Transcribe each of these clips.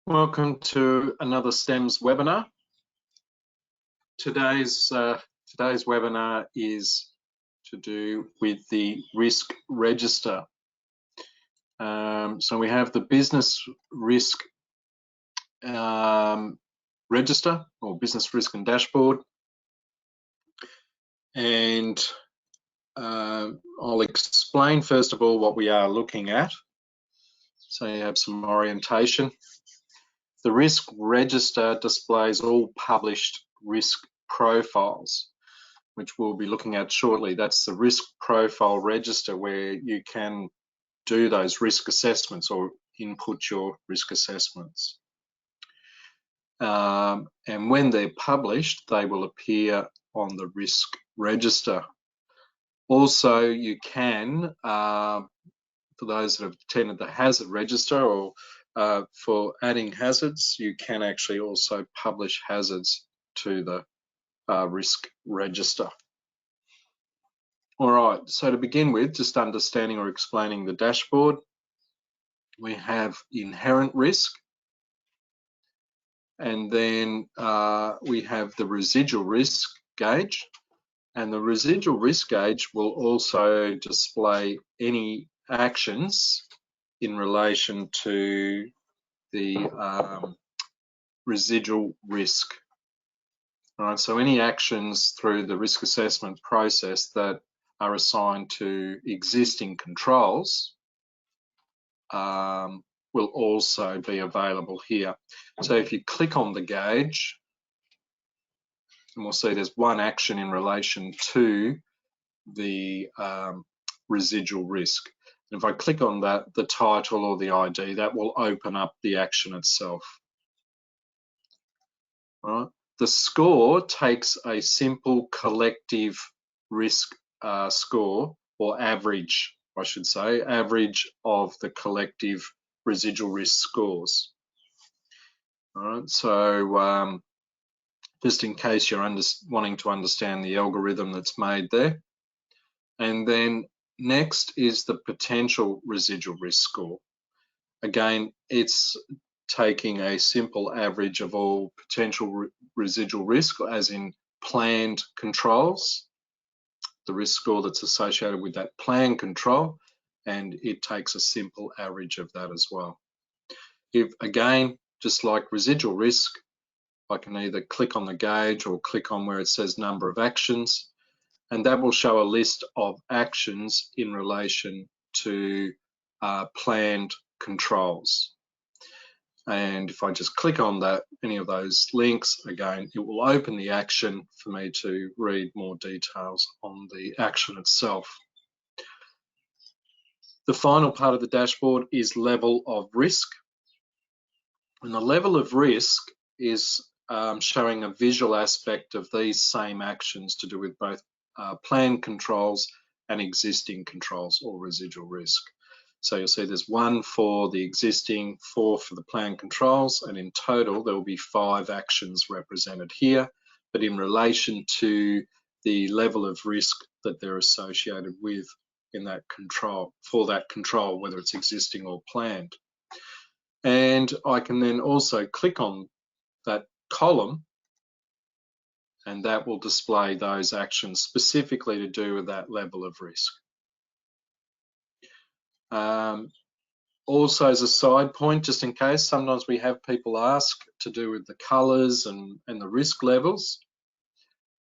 Welcome to another STEMS webinar. Today's webinar is to do with the risk register. So we have the business risk register or business risk and dashboard, and I'll explain first of all what we are looking at, so you have some orientation. The risk register displays all published risk profiles, which we'll be looking at shortly. That's the risk profile register where you can do those risk assessments or input your risk assessments. And when they're published, they will appear on the risk register. Also, you can, for those that have attended the hazard register or for adding hazards, you can actually also publish hazards to the risk register. All right, so to begin with, just understanding or explaining the dashboard, we have inherent risk, and then we have the residual risk gauge, and the residual risk gauge will also display any actions in relation to the residual risk. All right, so any actions through the risk assessment process that are assigned to existing controls will also be available here. So if you click on the gauge, and we'll see there's one action in relation to the residual risk. And if I click on that, the title or the ID, that will open up the action itself. All right. The score takes a simple collective risk score, or average, I should say, average of the collective residual risk scores. All right, so just in case you're wanting to understand the algorithm that's made there. And then next is the potential residual risk score. Again, it's taking a simple average of all potential residual risk, as in planned controls, the risk score that's associated with that planned control, and it takes a simple average of that as well. If, again, just like residual risk, I can either click on the gauge or click on where it says number of actions, and that will show a list of actions in relation to planned controls. And if I just click on that, any of those links, again, it will open the action for me to read more details on the action itself. The final part of the dashboard is level of risk. And the level of risk is showing a visual aspect of these same actions to do with both planned controls and existing controls or residual risk. So you'll see there's 1 for the existing, 4 for the planned controls, and in total there will be 5 actions represented here, but in relation to the level of risk that they're associated with in that control, for that control, whether it's existing or planned. And I can then also click on that column, and that will display those actions specifically to do with that level of risk. Also, as a side point, just in case, sometimes we have people ask to do with the colors and the risk levels.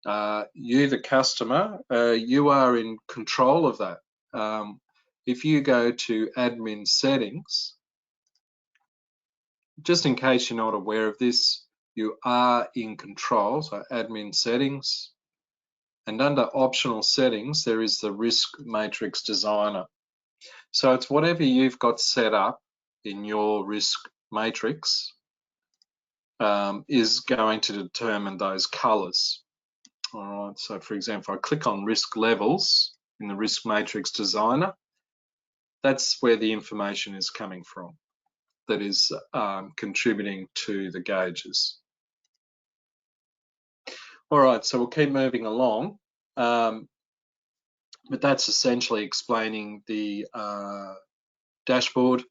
You, the customer, you are in control of that. If you go to admin settings, just in case you're not aware of this, you are in control, so admin settings, and under optional settings, there is the risk matrix designer. So it's whatever you've got set up in your risk matrix is going to determine those colors. All right, so for example, if I click on risk levels in the risk matrix designer, that's where the information is coming from that is contributing to the gauges. All right, so we'll keep moving along. But that's essentially explaining the dashboard.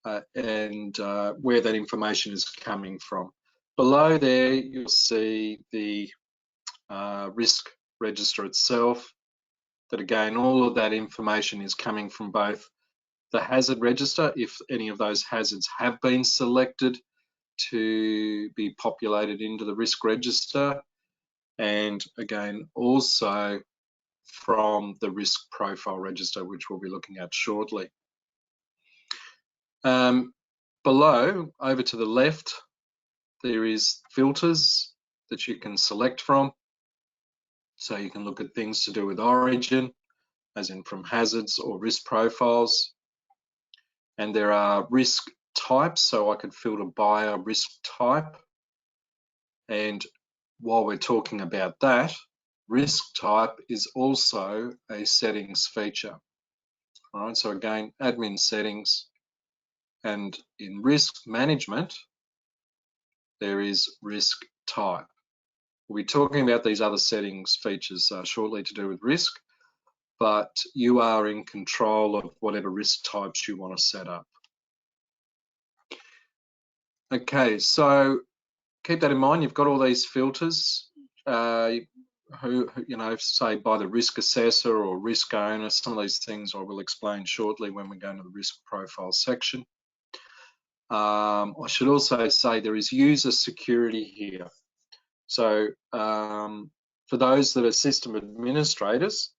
and where that information is coming from. Below there, you'll see the risk register itself, that again, all of that information is coming from both the hazard register, if any of those hazards have been selected to be populated into the risk register, and again, also from the risk profile register, which we'll be looking at shortly. Below, over to the left, there is filters that you can select from. So you can look at things to do with origin, as in from hazards or risk profiles. And there are risk types, so I could filter by a risk type. And while we're talking about that, risk type is also a settings feature. All right, so again, admin settings, and in risk management, there is risk type. We'll be talking about these other settings features shortly to do with risk, but you are in control of whatever risk types you want to set up. Okay, so keep that in mind. You've got all these filters who, you know, say by the risk assessor or risk owner. Some of these things I will explain shortly when we go into the risk profile section. I should also say there is user security here. So for those that are system administrators,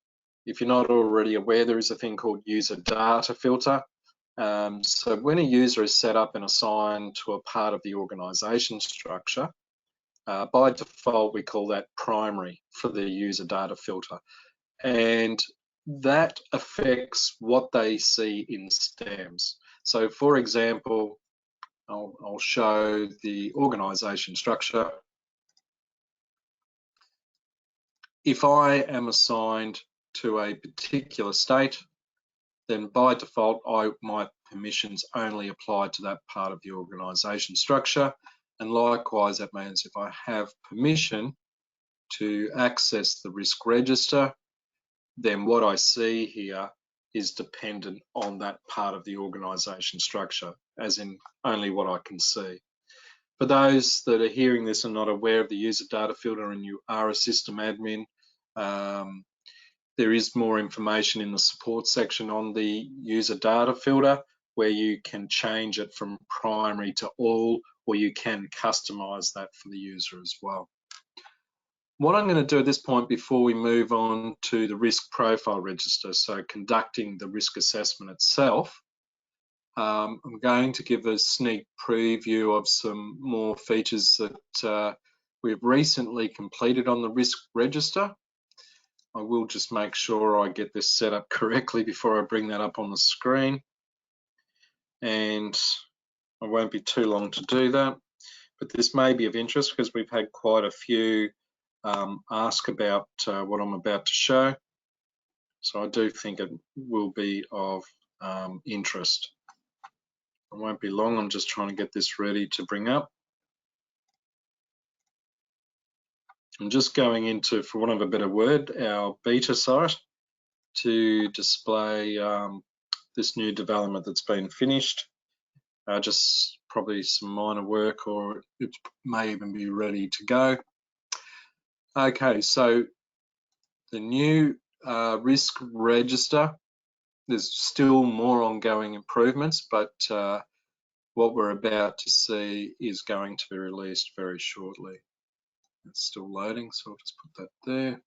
if you're not already aware, there is a thing called user data filter. So when a user is set up and assigned to a part of the organisation structure, by default, we call that primary for the user data filter. And that affects what they see in STEMS. So for example, I'll show the organisation structure. If I am assigned to a particular state, then by default, my permissions only apply to that part of the organisation structure. And likewise, that means if I have permission to access the risk register, then what I see here is dependent on that part of the organisation structure, as in only what I can see. For those that are hearing this and not aware of the user data filter and you are a system admin, there is more information in the support section on the user data filter where you can change it from primary to all, or you can customize that for the user as well. What I'm going to do at this point before we move on to the risk profile register, so conducting the risk assessment itself, I'm going to give a sneak preview of some more features that we've recently completed on the risk register. I will just make sure I get this set up correctly before I bring that up on the screen. And I won't be too long to do that, but this may be of interest because we've had quite a few ask about what I'm about to show. So I do think it will be of interest. It won't be long, I'm just trying to get this ready to bring up. I'm just going into, for want of a better word, our beta site to display this new development that's been finished. Just probably some minor work, or it may even be ready to go. Okay, so the new risk register, there's still more ongoing improvements, but what we're about to see is going to be released very shortly. It's still loading, so I'll just put that there.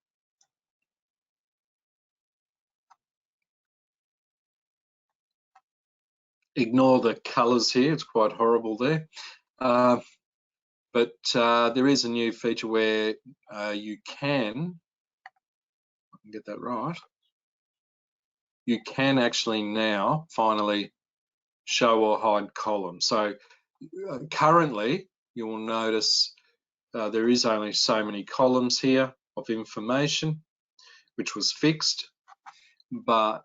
Ignore the colours here, it's quite horrible there. But there is a new feature where you can, I can get that right, you can actually now finally show or hide columns. So currently, you will notice there is only so many columns here of information, which was fixed, but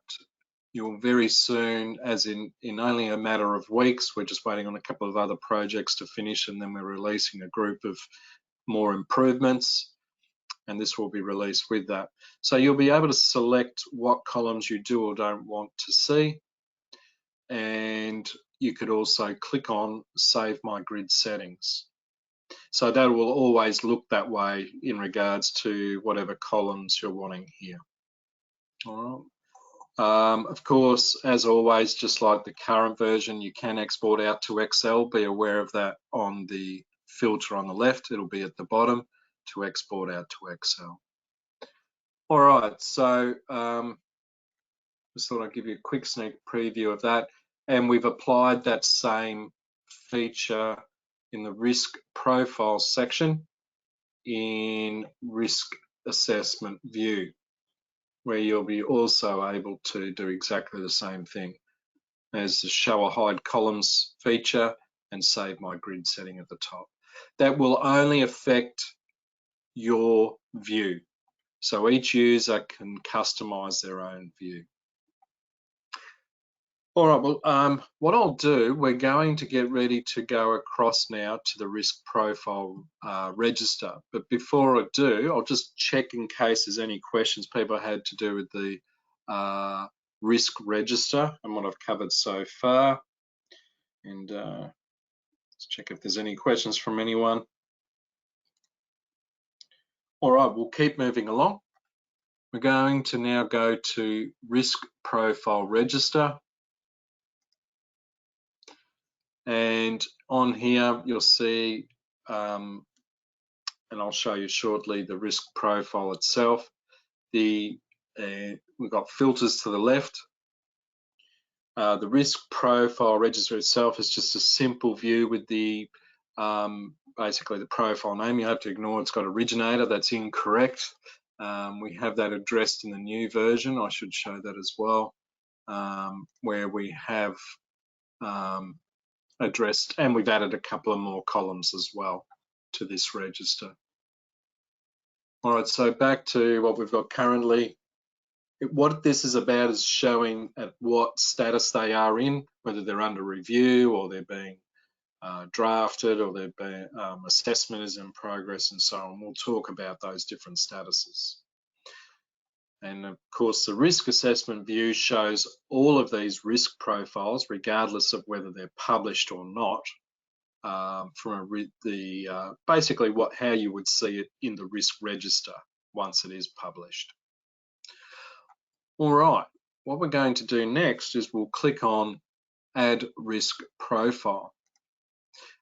you'll very soon, as in only a matter of weeks, we're just waiting on a couple of other projects to finish, and then we're releasing a group of more improvements, and this will be released with that. So you'll be able to select what columns you do or don't want to see, and you could also click on Save My Grid Settings. So that will always look that way in regards to whatever columns you're wanting here. All right. Of course, as always, just like the current version, you can export out to Excel. Be aware of that on the filter on the left. It'll be at the bottom to export out to Excel. All right, so just thought I'd give you a quick sneak preview of that. And we've applied that same feature in the risk profile section in risk assessment view, where you'll be also able to do exactly the same thing as the show or hide columns feature and save my grid setting at the top. That will only affect your view. So each user can customize their own view. All right, well, what I'll do, we're going to get ready to go across now to the risk profile register. But before I do, I'll just check in case there's any questions people had to do with the risk register and what I've covered so far. And let's check if there's any questions from anyone. All right, we'll keep moving along. We're going to now go to risk profile register. And on here, you'll see, and I'll show you shortly, the risk profile itself. We've got filters to the left. The risk profile register itself is just a simple view with the basically the profile name. You have to ignore it's got originator. That's incorrect. We have that addressed in the new version. I should show that as well, where we have addressed, and we've added a couple of more columns as well to this register. All right, so back to what we've got currently. What this is about is showing at what status they are in, whether they're under review or they're being drafted or they're being, assessment is in progress and so on. We'll talk about those different statuses. And of course, the risk assessment view shows all of these risk profiles, regardless of whether they're published or not, basically how you would see it in the risk register once it is published. All right, what we're going to do next is we'll click on Add Risk Profile.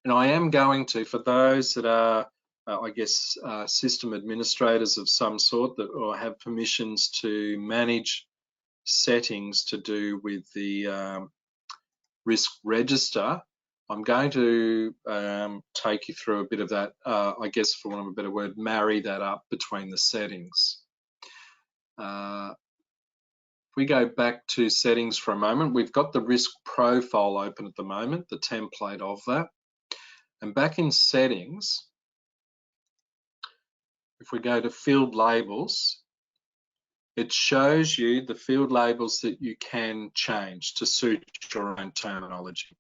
And I am going to, for those that are I guess system administrators of some sort that or have permissions to manage settings to do with the risk register, I'm going to take you through a bit of that, I guess for want of a better word, marry that up between the settings. If we go back to settings for a moment, we've got the risk profile open at the moment, the template of that. And back in settings, if we go to field labels, it shows you the field labels that you can change to suit your own terminology.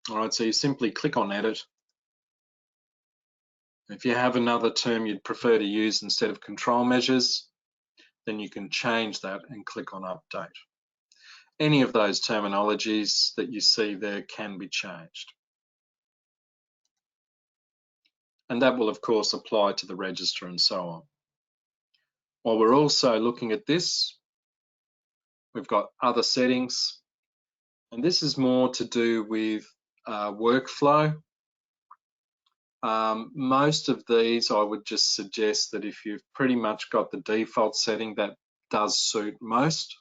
All right, so you simply click on Edit. If you have another term you'd prefer to use instead of control measures, then you can change that and click on Update. Any of those terminologies that you see there can be changed. And that will, of course, apply to the register and so on. While we're also looking at this, we've got other settings, and this is more to do with workflow. Most of these, I would just suggest that if you've pretty much got the default setting, that does suit most.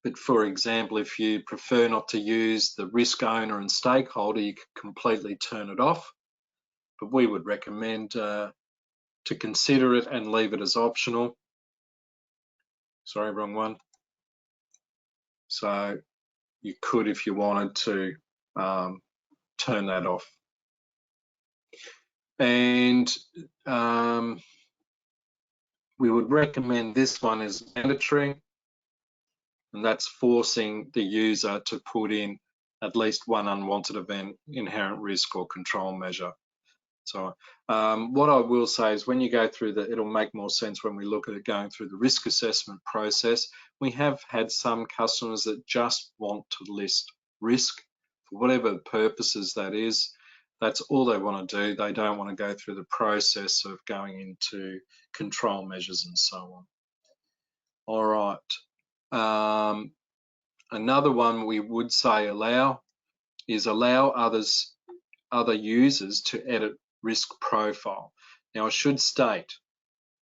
But for example, if you prefer not to use the risk owner and stakeholder, you can completely turn it off. But we would recommend to consider it and leave it as optional. Sorry, wrong one. So you could, if you wanted to, turn that off. And we would recommend this one as mandatory, and that's forcing the user to put in at least one unwanted event, inherent risk or control measure. So what I will say is when you go through it'll make more sense when we look at it going through the risk assessment process. We have had some customers that just want to list risk for whatever purposes that is. That's all they want to do. They don't want to go through the process of going into control measures and so on. All right. Another one we would say allow is allow other users to edit risk profile. Now, I should state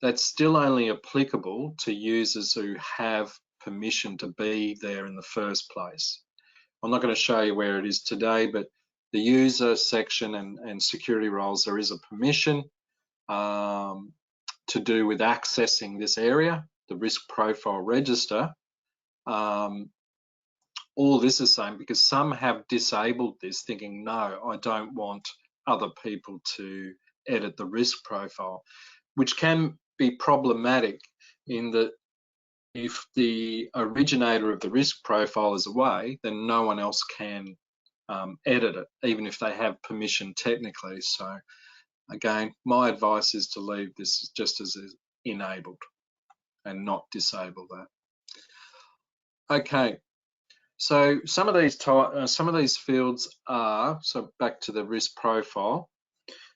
that's still only applicable to users who have permission to be there in the first place. I'm not going to show you where it is today, but the user section and security roles, there is a permission to do with accessing this area, the risk profile register. All this is saying because some have disabled this thinking, no, I don't want other people to edit the risk profile, which can be problematic in that if the originator of the risk profile is away, then no one else can edit it, even if they have permission technically. So again, my advice is to leave this just as enabled and not disable that. Okay, so some of these fields are, so back to the risk profile,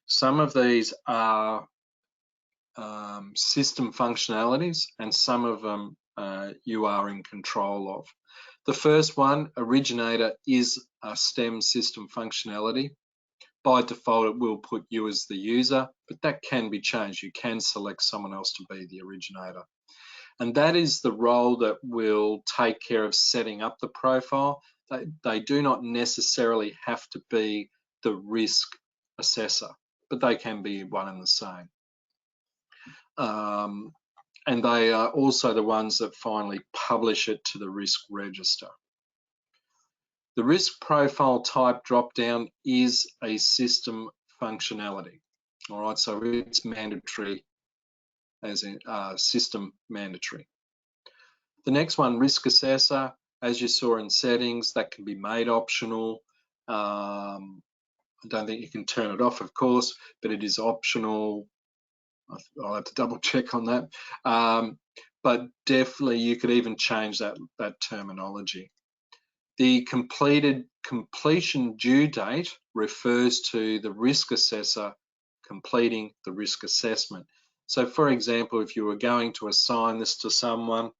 some of these are system functionalities and some of them you are in control of. The first one, originator, is a STEM system functionality. By default, it will put you as the user, but that can be changed. You can select someone else to be the originator. And that is the role that will take care of setting up the profile. They do not necessarily have to be the risk assessor, but they can be one and the same. And they are also the ones that finally publish it to the risk register. The risk profile type drop-down is a system functionality. All right, so it's mandatory, as in system mandatory. The next one, risk assessor, as you saw in settings, that can be made optional. I don't think you can turn it off, of course, but it is optional. I'll have to double check on that. But definitely you could even change that terminology. The completion due date refers to the risk assessor completing the risk assessment. So for example, if you were going to assign this to someone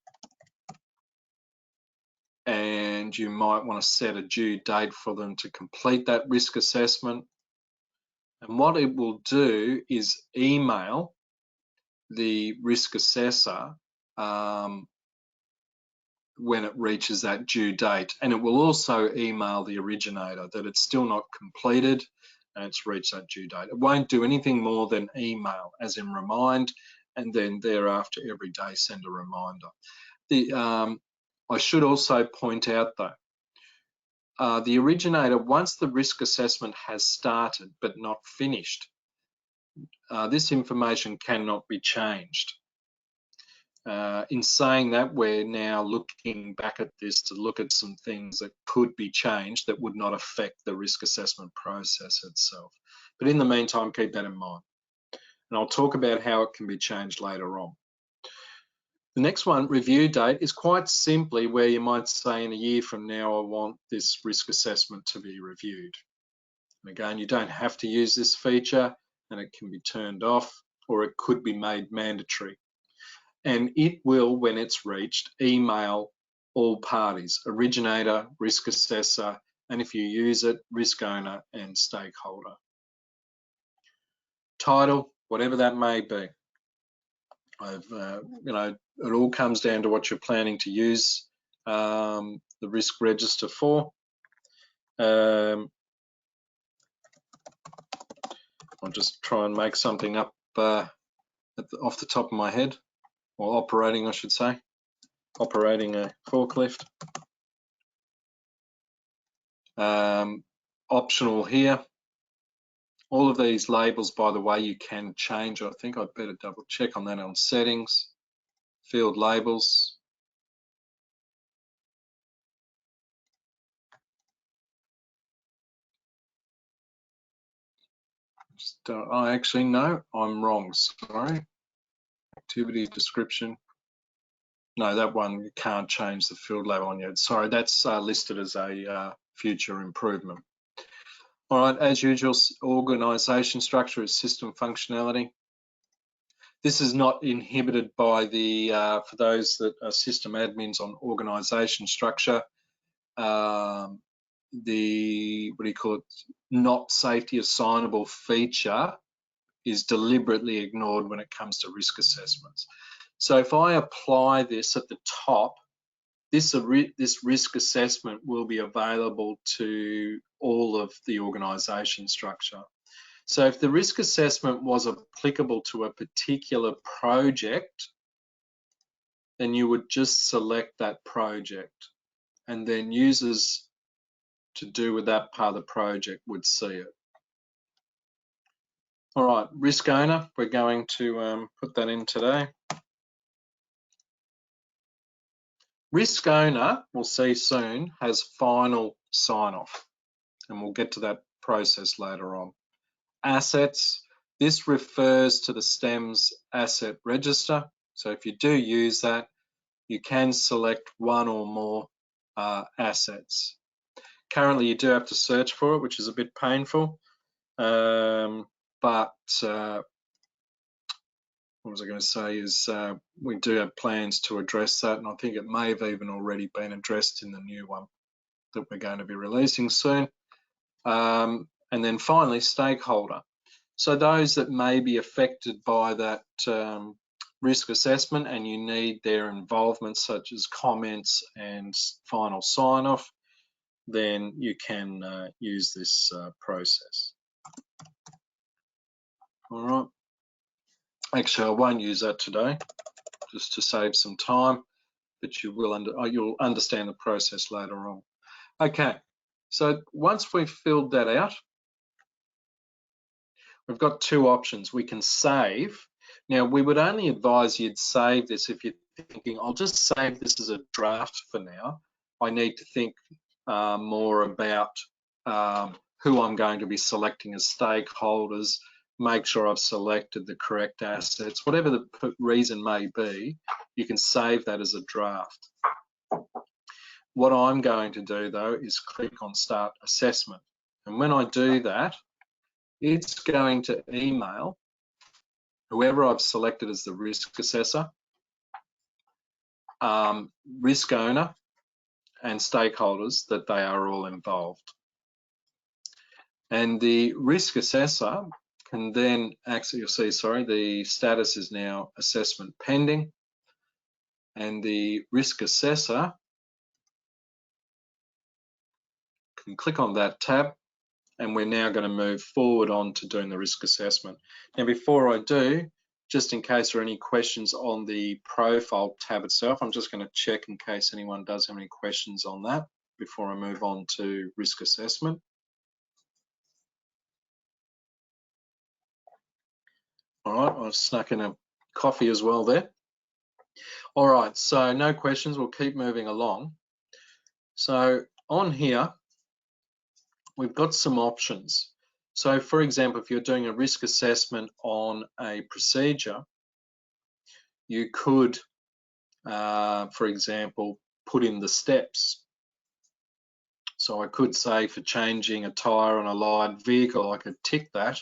and you might want to set a due date for them to complete that risk assessment, and what it will do is email the risk assessor when it reaches that due date, and it will also email the originator that it's still not completed and it's reached that due date. It won't do anything more than email, as in remind, and then thereafter every day send a reminder. I should also point out though, the originator, once the risk assessment has started but not finished, this information cannot be changed. In saying that, we're now looking back at this to look at some things that could be changed that would not affect the risk assessment process itself. But in the meantime, keep that in mind. And I'll talk about how it can be changed later on. The next one, review date, is quite simply where you might say in a year from now, I want this risk assessment to be reviewed. And again, you don't have to use this feature and it can be turned off, or it could be made mandatory. And it will, when it's reached, email all parties, originator, risk assessor, and if you use it, risk owner and stakeholder. Title, whatever that may be. It all comes down to what you're planning to use the risk register for. I'll just try and make something up off the top of my head, or operating, I should say, operating a forklift. Optional here. All of these labels, by the way, you can change. I think I'd better double check on that on settings, field labels. Actually, no, I'm wrong, sorry. Activity description. No, that one you can't change the field label on yet. Sorry, that's listed as a future improvement. All right, as usual, organisation structure is system functionality. This is not inhibited by the, for those that are system admins on organisation structure, what do you call it, not safety assignable feature is deliberately ignored when it comes to risk assessments. So if I apply this at the top, this risk assessment will be available to all of the organisation structure. So if the risk assessment was applicable to a particular project, then you would just select that project, and then users to do with that part of the project would see it. All right, risk owner, we're going to put that in today. Risk owner, we'll see soon, has final sign-off, and we'll get to that process later on. Assets, this refers to the STEMS asset register. So if you do use that, you can select one or more assets. Currently, you do have to search for it, which is a bit painful, but what was I going to say is we do have plans to address that, and I think it may have even already been addressed in the new one that we're going to be releasing soon. And then finally, stakeholder. So those that may be affected by that risk assessment and you need their involvement, such as comments and final sign-off, then you can use this process. All right. Actually, I won't use that today, just to save some time, but you'll understand the process later on. Okay, so once we've filled that out, we've got two options. We can save. Now, we would only advise you'd save this if you're thinking, I'll just save this as a draft for now. I need to think more about who I'm going to be selecting as stakeholders, make sure I've selected the correct assets, whatever the reason may be, you can save that as a draft. What I'm going to do though is click on Start Assessment. And when I do that, it's going to email whoever I've selected as the risk assessor, risk owner, and stakeholders that they are all involved. And the risk assessor can then actually, you'll see, sorry, the status is now assessment pending, and the risk assessor can click on that tab, and we're now going to move forward on to doing the risk assessment. Now, before I do, just in case there are any questions on the profile tab itself, I'm just going to check in case anyone does have any questions on that before I move on to risk assessment. All right, I snuck in a coffee as well there. All right, so no questions, we'll keep moving along. So on here, we've got some options. So for example, if you're doing a risk assessment on a procedure, you could, for example, put in the steps. So I could say for changing a tyre on a light vehicle, I could tick that.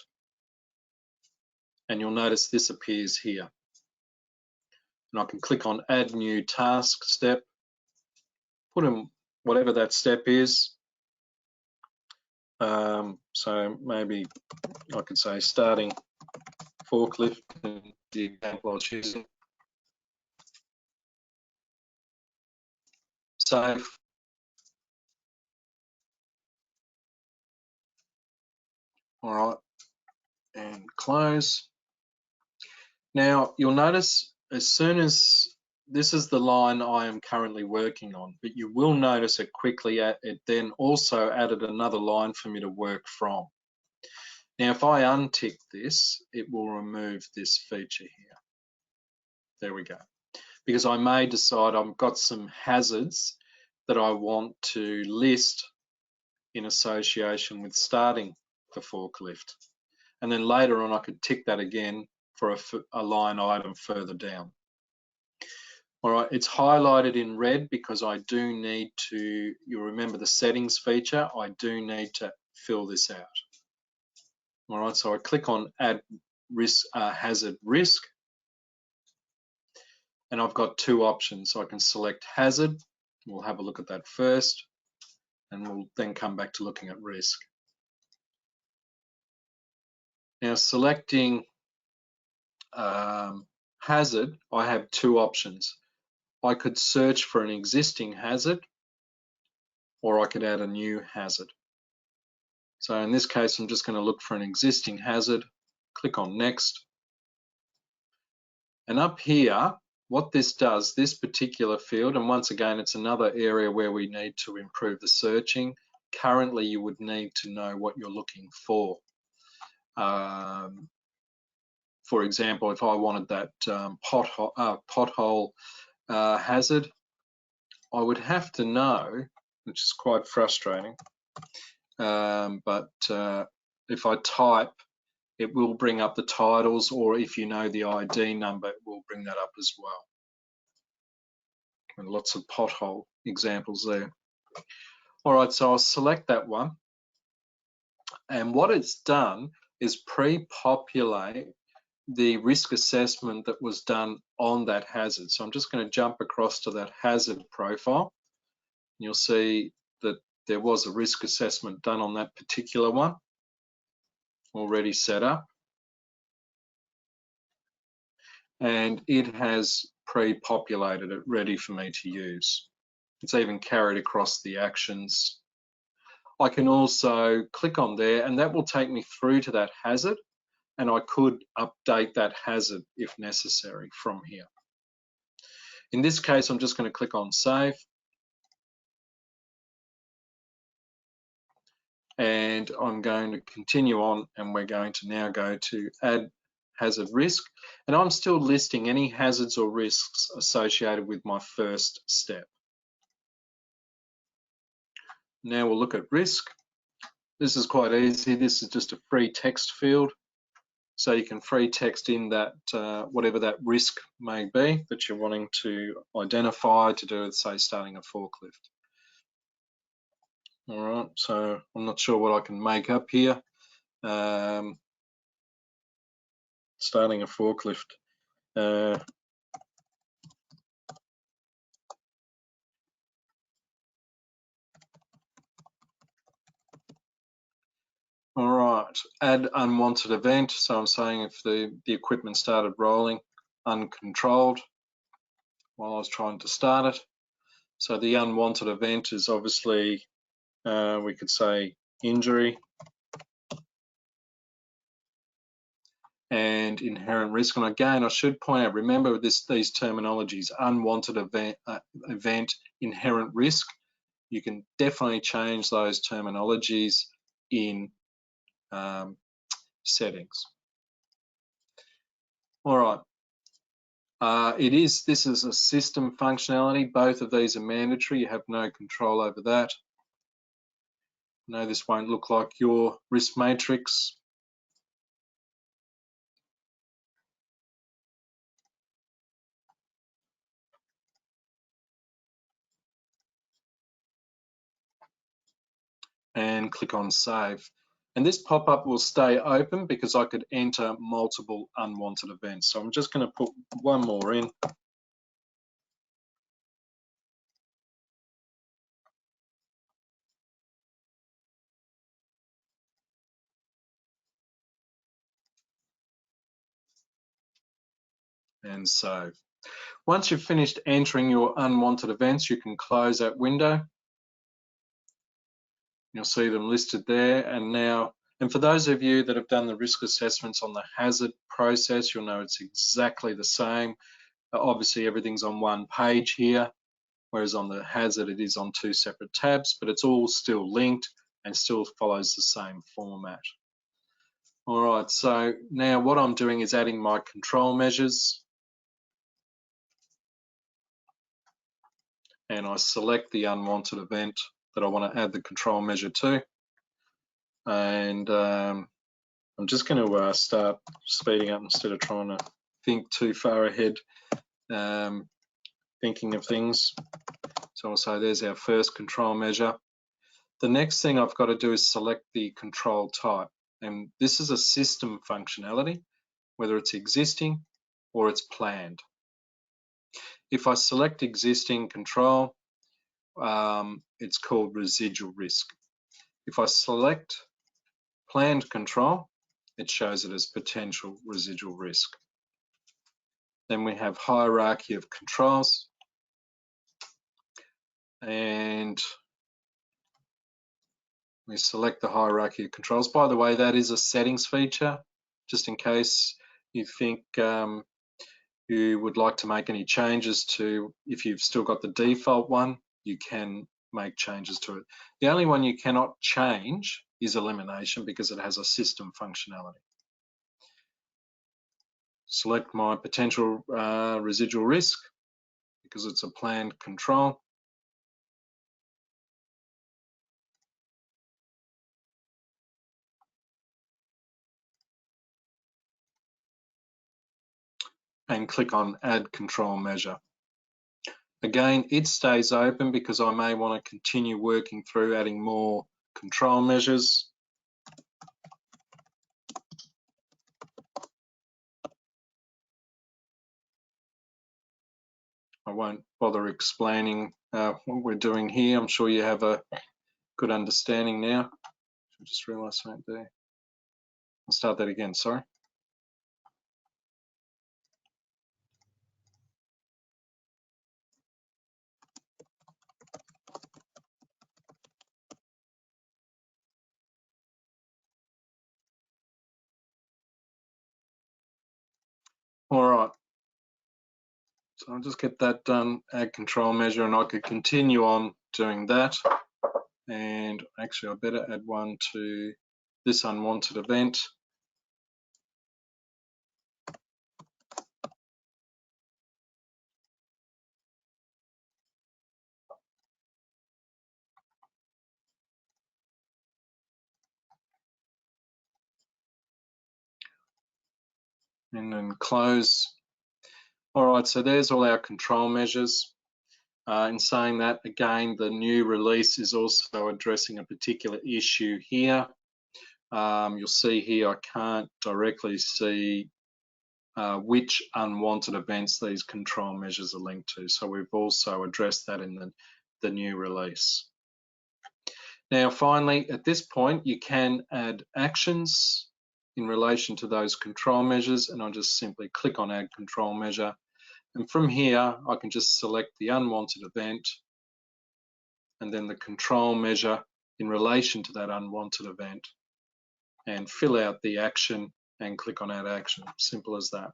And you'll notice this appears here. And I can click on Add New Task Step, put in whatever that step is. So maybe I could say starting forklift, the example I was choosing. Save. All right, and close. Now you'll notice as soon as this is the line I am currently working on, but you will notice it quickly, it then also added another line for me to work from. Now, if I untick this, it will remove this feature here. There we go. Because I may decide I've got some hazards that I want to list in association with starting the forklift. And then later on, I could tick that again for a line item further down. All right, it's highlighted in red because I do need to, you'll remember the settings feature, I do need to fill this out. All right, so I click on add risk, hazard risk, and I've got two options. So I can select hazard, we'll have a look at that first, and we'll then come back to looking at risk. Now selecting hazard, I have two options. I could search for an existing hazard, or I could add a new hazard. So in this case, I'm just going to look for an existing hazard, click on next. And up here, what this does, this particular field, and once again, it's another area where we need to improve the searching. Currently, you would need to know what you're looking for. For example, if I wanted that pothole hazard, I would have to know, which is quite frustrating, but if I type, it will bring up the titles, or if you know the ID number, it will bring that up as well. And lots of pothole examples there. All right, so I'll select that one. And what it's done is pre-populate the risk assessment that was done on that hazard. So I'm just going to jump across to that hazard profile. You'll see that there was a risk assessment done on that particular one already set up. And it has pre-populated it ready for me to use. It's even carried across the actions. I can also click on there and that will take me through to that hazard, and I could update that hazard if necessary from here. In this case, I'm just going to click on save. And I'm going to continue on, and we're going to now go to add hazard risk. And I'm still listing any hazards or risks associated with my first step. Now we'll look at risk. This is quite easy. This is just a free text field. So you can free text in that whatever that risk may be that you're wanting to identify to do with, say, starting a forklift. All right, so I'm not sure what I can make up here. Starting a forklift. All right, add unwanted event. So I'm saying if the equipment started rolling uncontrolled while I was trying to start it. So the unwanted event is obviously, we could say injury and inherent risk. And again, I should point out, remember these terminologies, unwanted event, inherent risk. You can definitely change those terminologies in settings. All right. This is a system functionality. Both of these are mandatory. You have no control over that. No, this won't look like your risk matrix. And click on save. And this pop-up will stay open because I could enter multiple unwanted events. So I'm just going to put one more in. And save. Once you've finished entering your unwanted events, you can close that window. You'll see them listed there. And now, and for those of you that have done the risk assessments on the hazard process, you'll know it's exactly the same. Obviously, everything's on one page here, whereas on the hazard, it is on two separate tabs, but it's all still linked and still follows the same format. All right, so now what I'm doing is adding my control measures. And I select the unwanted event that I want to add the control measure to. And I'm just going to start speeding up instead of trying to think too far ahead. thinking of things. So I'll say there's our first control measure. The next thing I've got to do is select the control type. And this is a system functionality, whether it's existing or it's planned. If I select existing control, it's called residual risk. If I select planned control, it shows it as potential residual risk. Then we have hierarchy of controls, and we select the hierarchy of controls. By the way, that is a settings feature, just in case you think you would like to make any changes to, if you've still got the default one, you can make changes to it. The only one you cannot change is elimination because it has a system functionality. Select my potential residual risk because it's a planned control. And click on Add Control Measure. Again, it stays open because I may want to continue working through adding more control measures. I won't bother explaining what we're doing here. I'm sure you have a good understanding now. I just realised something there. I'll start that again, sorry. All right. So I'll just get that done, add control measure, and I could continue on doing that. And actually, I better add one to this unwanted event. And then close. All right, so there's all our control measures. In saying that, again, the new release is also addressing a particular issue here. You'll see here I can't directly see which unwanted events these control measures are linked to. So we've also addressed that in the new release. Now, finally, at this point, you can add actions in relation to those control measures, and I'll just simply click on Add Control Measure. And from here, I can just select the unwanted event and then the control measure in relation to that unwanted event and fill out the action and click on Add Action. Simple as that.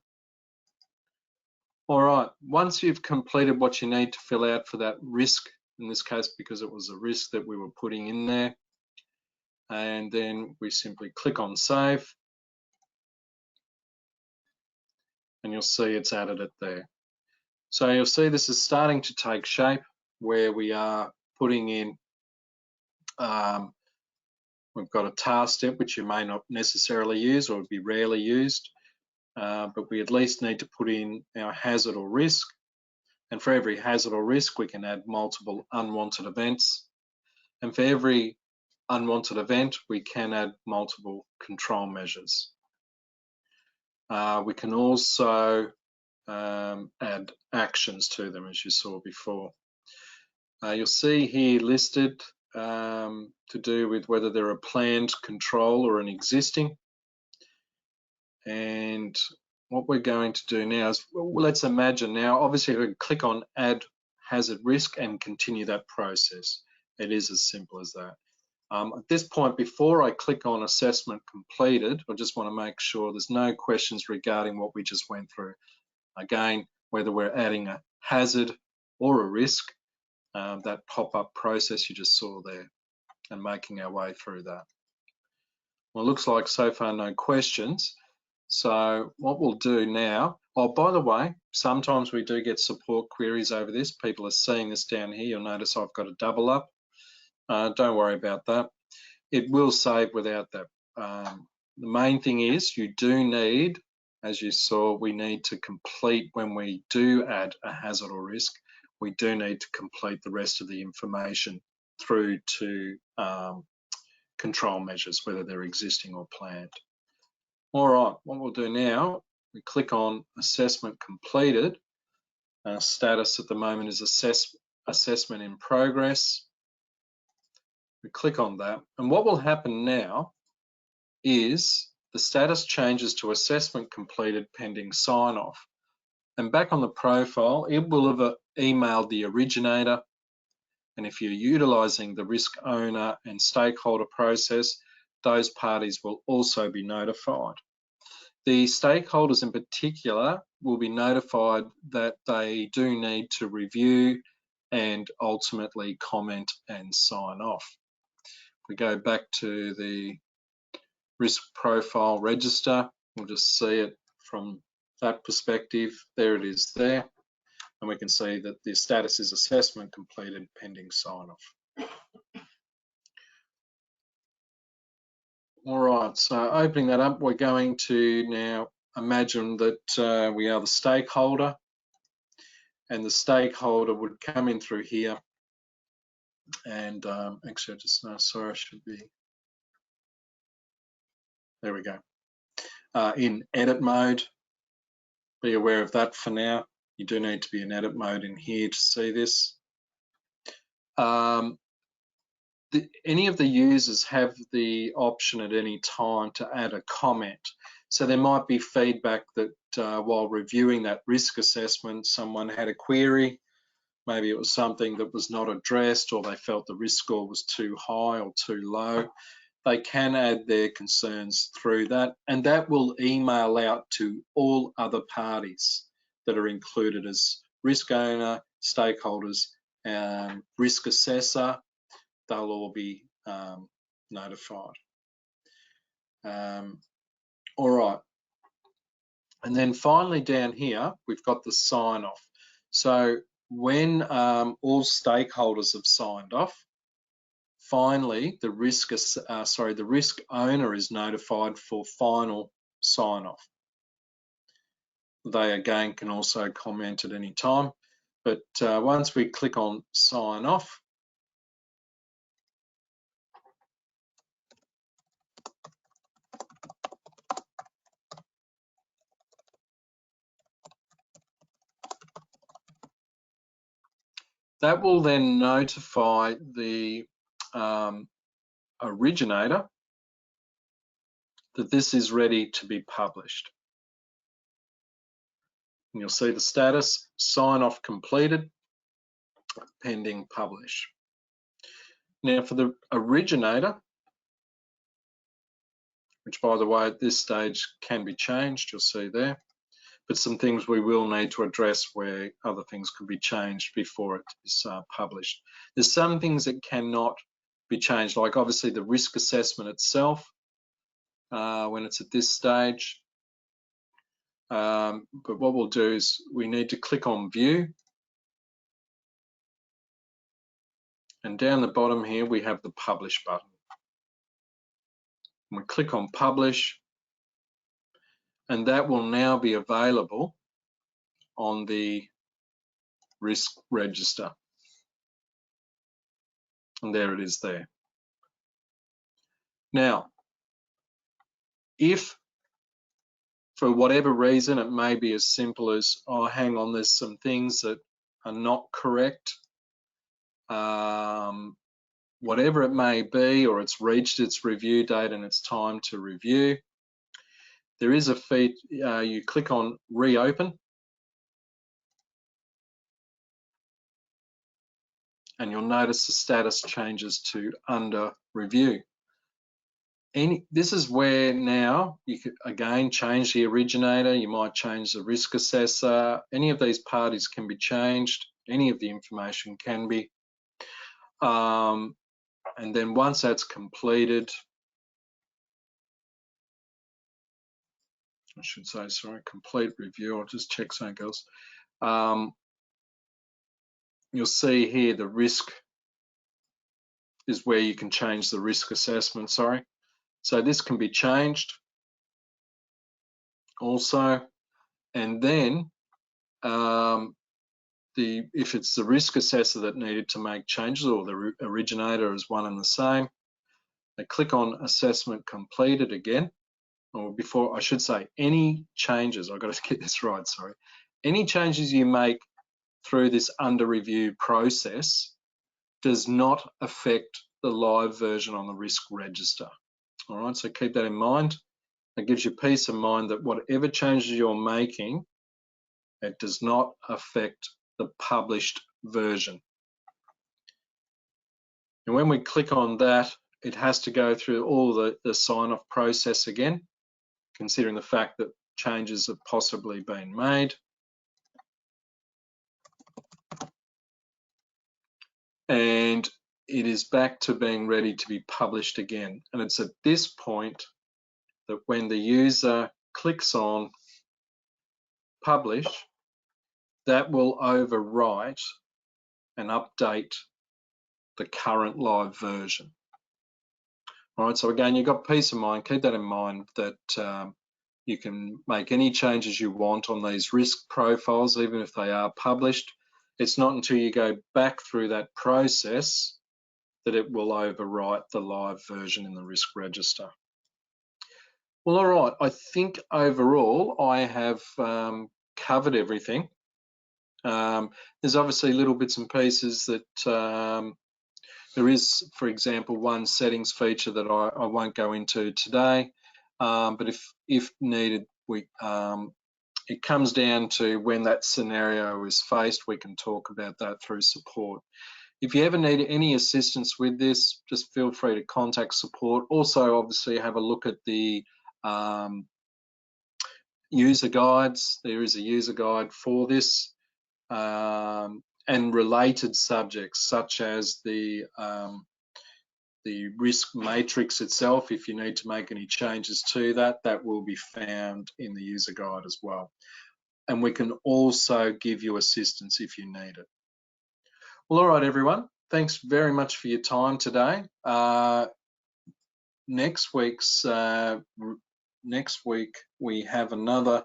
All right, once you've completed what you need to fill out for that risk, in this case because it was a risk that we were putting in there, and then we simply click on Save, and you'll see it's added it there. So you'll see this is starting to take shape where we are putting in, we've got a task step which you may not necessarily use or would be rarely used, but we at least need to put in our hazard or risk. And for every hazard or risk, we can add multiple unwanted events. And for every unwanted event, we can add multiple control measures. We can also add actions to them, as you saw before. You'll see here listed to do with whether they're a planned control or an existing. And what we're going to do now is, well, let's imagine now, obviously we can click on Add Hazard Risk and continue that process. It is as simple as that. At this point, before I click on Assessment Completed, I just want to make sure there's no questions regarding what we just went through. Again, whether we're adding a hazard or a risk, that pop-up process you just saw there, and making our way through that. Well, it looks like so far no questions. So what we'll do now, oh, by the way, sometimes we do get support queries over this. People are seeing this down here. You'll notice I've got a double up. Don't worry about that. It will save without that. The main thing is you do need, as you saw, we need to complete when we do add a hazard or risk. we do need to complete the rest of the information through to control measures, whether they're existing or planned. All right, what we'll do now, we click on assessment completed. Our status at the moment is assessment in progress. We click on that, and what will happen now is the status changes to assessment completed pending sign-off. And back on the profile, it will have emailed the originator, and if you're utilising the risk owner and stakeholder process, those parties will also be notified. The stakeholders in particular will be notified that they do need to review and ultimately comment and sign off. If we go back to the risk profile register, we'll just see it from that perspective. There it is there. And we can see that the status is assessment completed pending sign-off. All right, so opening that up, we're going to now imagine that we are the stakeholder, and the stakeholder would come in through here. And actually, I just know, sorry, I should be, there we go. In edit mode, be aware of that for now. You do need to be in edit mode in here to see this. Any of the users have the option at any time to add a comment. So there might be feedback that while reviewing that risk assessment, someone had a query. Maybe it was something that was not addressed, or they felt the risk score was too high or too low. They can add their concerns through that, and that will email out to all other parties that are included as risk owner, stakeholders, risk assessor. They'll all be notified. All right. And then finally down here, we've got the sign off. So when all stakeholders have signed off, finally the risk owner is notified for final sign off. They again can also comment at any time, but once we click on sign off, that will then notify the originator that this is ready to be published. And you'll see the status, sign off completed, pending publish. Now for the originator, which by the way at this stage can be changed, you'll see there, but some things we will need to address where other things could be changed before it is published. There's some things that cannot be changed, like obviously the risk assessment itself when it's at this stage. But what we'll do is we need to click on view, and down the bottom here we have the publish button. And we click on publish, and that will now be available on the risk register. And there it is there. Now, if for whatever reason it may be as simple as, oh, hang on, there's some things that are not correct, whatever it may be, or it's reached its review date and it's time to review, there is a feed, you click on reopen, and you'll notice the status changes to under review. This is where now you could again change the originator, you might change the risk assessor, any of these parties can be changed, any of the information can be. And then once that's completed, I should say, sorry, complete review, I'll just check something else. You'll see here the risk is where you can change the risk assessment, sorry. So this can be changed also, and then if it's the risk assessor that needed to make changes, or the originator is one and the same, they click on assessment completed again, or before I should say any changes, I've got to get this right, sorry. Any changes you make through this under review process does not affect the live version on the risk register. All right, so keep that in mind. It gives you peace of mind that whatever changes you're making, it does not affect the published version. And when we click on that, it has to go through all the sign-off process again, considering the fact that changes have possibly been made. And it is back to being ready to be published again. And it's at this point that when the user clicks on publish, that will overwrite and update the current live version. All right, so again, you've got peace of mind. Keep that in mind that you can make any changes you want on these risk profiles, even if they are published. It's not until you go back through that process that it will overwrite the live version in the risk register. Well, all right, I think overall I have covered everything. There's obviously little bits and pieces that there is, for example, one settings feature that I won't go into today, but if needed, it comes down to when that scenario is faced, we can talk about that through support. If you ever need any assistance with this, just feel free to contact support. Also, obviously, have a look at the user guides. There is a user guide for this, and related subjects such as the risk matrix itself. If you need to make any changes to that, that will be found in the user guide as well. And we can also give you assistance if you need it. Well, all right, everyone. Thanks very much for your time today. Next week we have another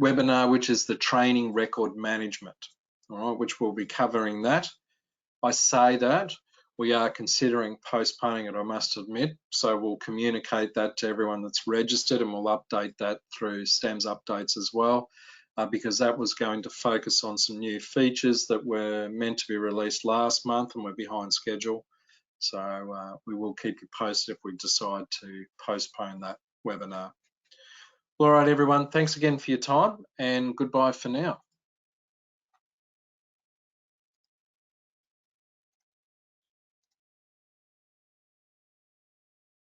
webinar, which is the training record management, all right, which we'll be covering that. I say that we are considering postponing it, I must admit, so we'll communicate that to everyone that's registered, and we'll update that through STEMS updates as well, because that was going to focus on some new features that were meant to be released last month and we're behind schedule. So we will keep you posted if we decide to postpone that webinar. All right, everyone, thanks again for your time, and goodbye for now.